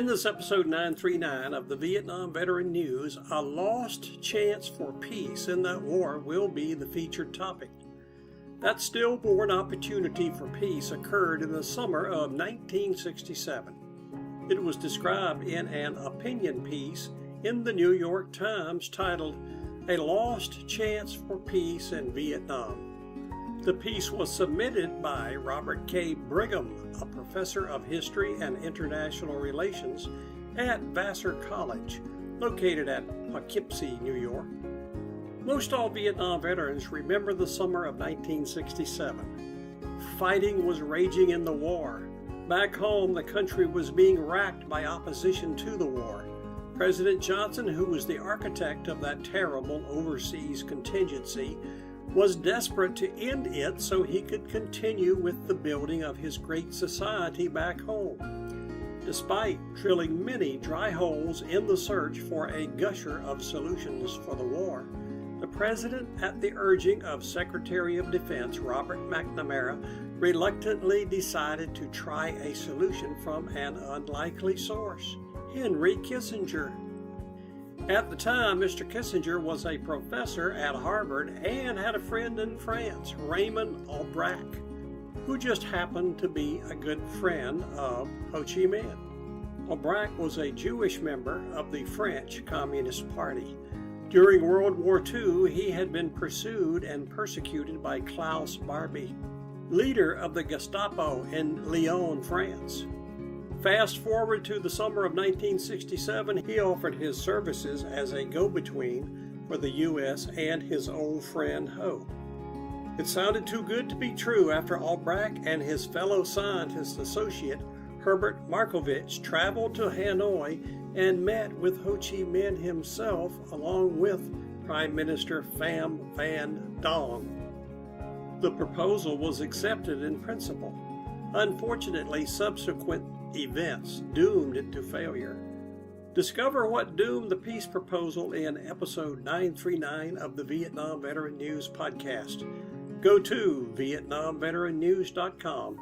In this episode 939 of the Vietnam Veteran News, a lost chance for peace in that war will be the featured topic. That stillborn opportunity for peace occurred in the summer of 1967. It was described in an opinion piece in the New York Times titled, "A Lost Chance for Peace in Vietnam." The piece was submitted by Robert K. Brigham, a professor of history and international relations at Vassar College, located at Poughkeepsie, New York. Most all Vietnam veterans remember the summer of 1967. Fighting was raging in the war. Back home, the country was being racked by opposition to the war. President Johnson, who was the architect of that terrible overseas contingency, was desperate to end it so he could continue with the building of his great society back home. Despite drilling many dry holes in the search for a gusher of solutions for the war, the president, at the urging of Secretary of Defense Robert McNamara, reluctantly decided to try a solution from an unlikely source, Henry Kissinger. At the time, Mr. Kissinger was a professor at Harvard and had a friend in France, Raymond Aubrac, who just happened to be a good friend of Ho Chi Minh. Aubrac was a Jewish member of the French Communist Party. During World War II, he had been pursued and persecuted by Klaus Barbie, leader of the Gestapo in Lyon, France. Fast forward to the summer of 1967, he offered his services as a go-between for the U.S. and his old friend Ho. It sounded too good to be true after Aubrac and his fellow scientist associate Herbert Markovitch traveled to Hanoi and met with Ho Chi Minh himself along with Prime Minister Pham Van Dong. The proposal was accepted in principle. Unfortunately, subsequent events doomed it to failure. Discover what doomed the peace proposal in episode 939 of the Vietnam Veteran News podcast. Go to VietnamVeteranNews.com